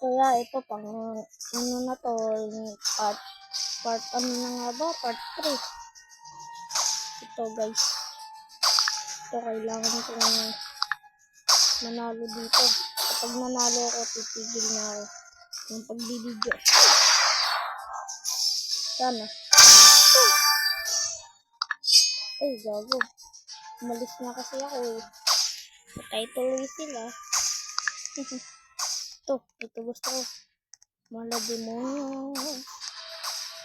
Kaya ito pang ano na to, part ano na nga ba? Part 3. Ito guys. Ito kailangan ko manalo dito. Kapag nanalo ako, titigil na ako ng pagbibideo. Sana. Ay, gago. Umalis na kasi ako eh. Patay tuloy sila. Ito gusto ko. Mala demonyo.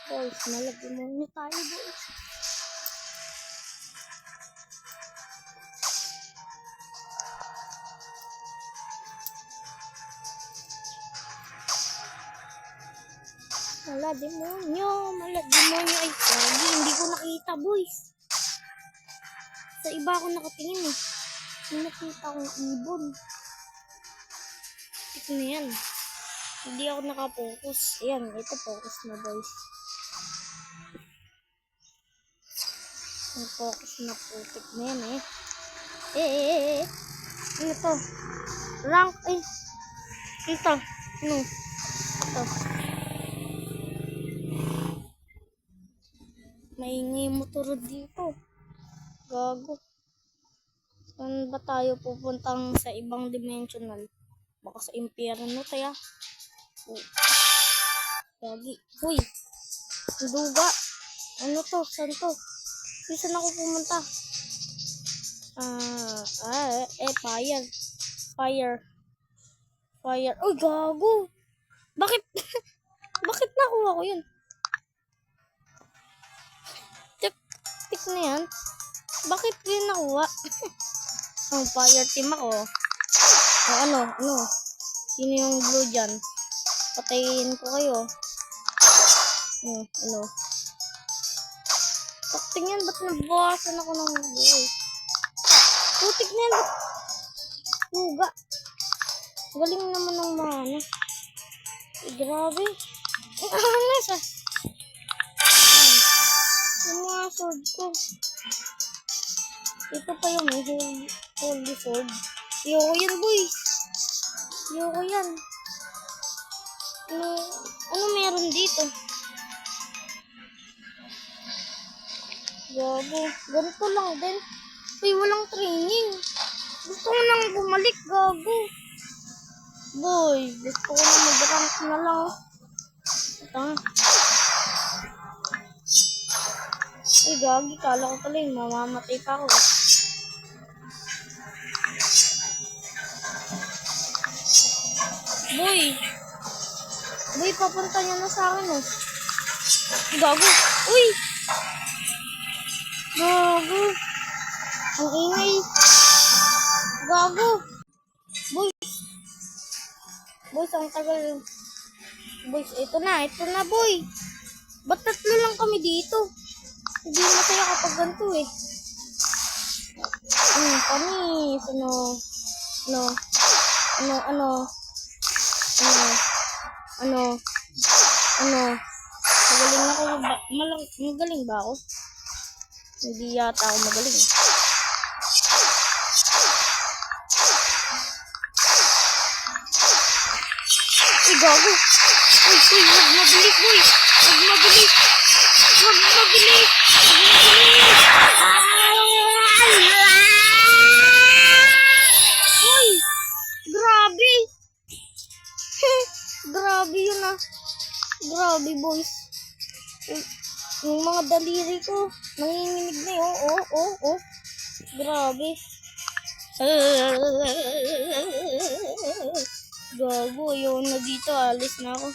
Boys, mala demonyo tayo boys. Mala demonyo. Ay, hindi ko nakita boys. Sa iba ako nakatingin eh. May nakita akong ibon. Ito na yan. Hindi ako nakapokus. Ayan, ito focus na boys. Focus na putik na yan eh. Ano to? Rank eh. Ito. Ano? Ito. Maingay motor dito. Gago. Saan ba tayo pupuntang sa ibang dimensional? Baka sa impyerno tayo. Gagi. Uy. Duga. Ano to? Saan to? Saan ako pumunta? Fire. Uy, gago. Bakit? Bakit nakuha ko yun? Tik na yan. Bakit yun nakuha? Fire team ako. Ano? Sino yung blue dyan? Patayin ko kayo. Ano? Putik yan, ba't nabawasan ako ng buhay? Putik na yan, ba't huga? Galing naman ng mga ano. Grabe. Nasa. Yung mga sword ko. Ito pa yung holy sword. Ayoko yan, boys. Ayoko yan. Ano meron dito? Gago. Ganito lang din. Uy, walang training. Gusto ko nang bumalik, gago. Boy, gusto ko na mag-rank na lang. Ito. Ay, gagi. Kala ko pala yung mamamatay pa ako. Boy, papunta niya na sa akin eh. Gago. Uy! Gago. Ang ingay. Gago. Boys, ang tagal. Boys, ito na, boy. Ba't tatlo lang kami dito? Hindi masaya kapag ganito eh. Panis. Magaling ako ba? Magaling ba ako? Hindi yata ako magaling. Uy, gago. Uy, huwag mabilis, boy. Huwag mabilis. Uy, grabe. Grabe yun ah. Grabe, boys. Yung mga daliri ko, nanginginig na yun. Oh. Grabe. Gago, yun na dito. Alis na ako.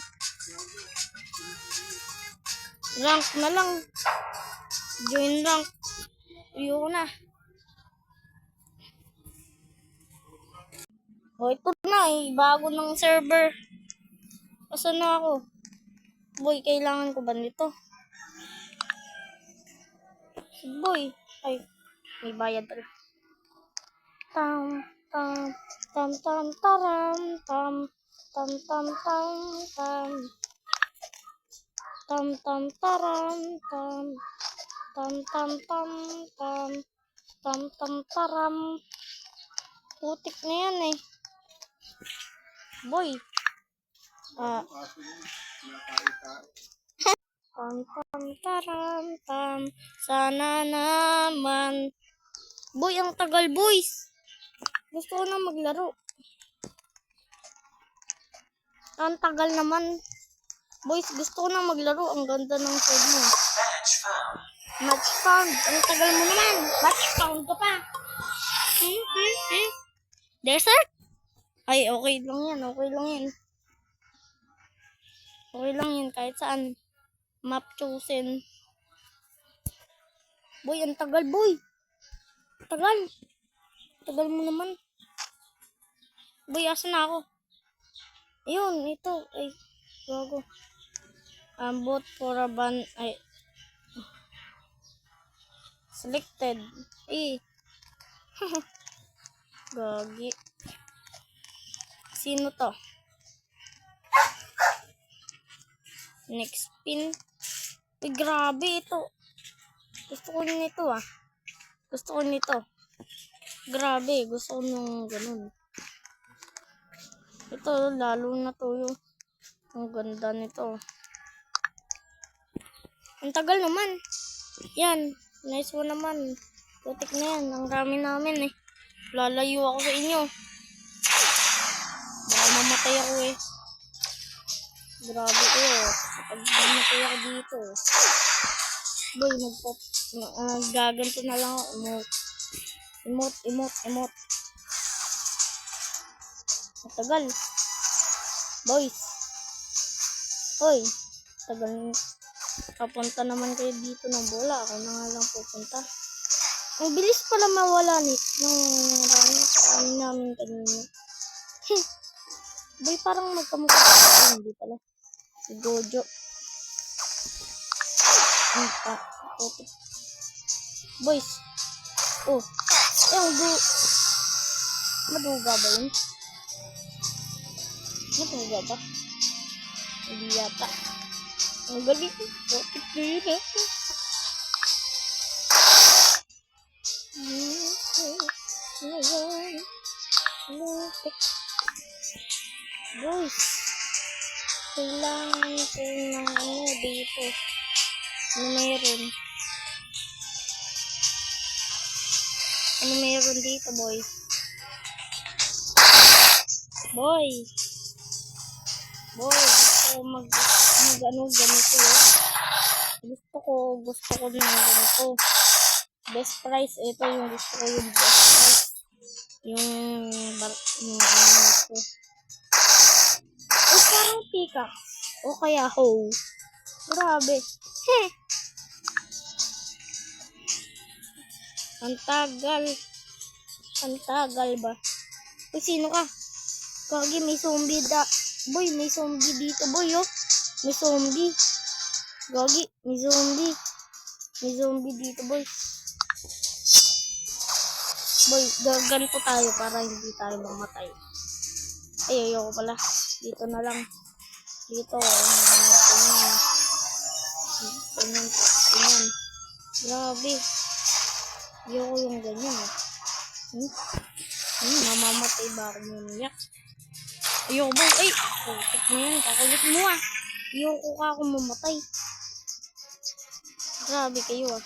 Rank na lang. Join rank. Ayoko na. Ito na eh. Bago ng server. Asan na ako? Boy, kailangan ko ba nito? Boy. Ay, may bayad pala. Tam taram. Putik na yan eh. Boy. Ah, pam pam taram pam. Sana naman. Boy, ang tagal, boys. Gusto ko na maglaro. Ang tagal naman. Boys, gusto ko na maglaro. Ang ganda ng code mo. Match found. Ang tagal mo naman. Match found ka pa. Desert? Ay, okay lang yan. Okay lang yan. Okay lang yan. Kahit saan. Map chosen. Boy, ang tagal, boy. Tagal. Tagal mo naman. Boy, asan na ako? Ayun, ito. Ay, gago. Vote for a ban. Ay. Selected. Eh. Gagi. Sino to? Next pin. Uy, grabe ito. Gusto ko nito ah. Gusto ko nito. Grabe, gusto ko nung ganun. Ito, lalo na to yung ang ganda nito. Ang tagal naman. Yan. Nice one naman. Putik na yan. Ang rami namin eh. Lalayo ako sa inyo. Baka mamatay ako eh. Grabe ko. Kapag mamatay ako dito. Boy, gaganto na lang ako. Emote. Matagal. Boys. Hoy. Tagal. Papunta naman kayo dito ng bola. Ako na nga lang pupunta. Ang bilis pala mawala ng rami namin kanina. Boy, parang magkamukha ko. Hindi pala. Si Gojo. Boys. Oh. Maduga ba yun? Maduga ba? Hindi yata. Ang galing. Putik na yun ah. Boys, kailangan ko ng ano dito. Ano meron? Ano meron dito, boys? Boy, gusto ko ano ganito eh. Gusto ko ng ganito. Best price, ito yung gusto ko yung best price. Yung ano ito. Parang pika. O kaya hoe. Grabe. Ang tagal ba? Uy, sino ka? Kagi, may zombie Boy, may zombie dito, boy, oh. May zombie. Gagi, may zombie. May zombie dito, boy. Boy, ganito tayo para hindi tayo mamatay. Ay, ayoko pala. Dito na lang. Dito. Ganyan. Grabe. Ayoko yung ganyan. Mamamatay ba ako maniyak? Ayoko ba? Ay! Putik mo yan. Kakulit mo ah. Ayoko ka ako mamatay. Grabe kayo ah.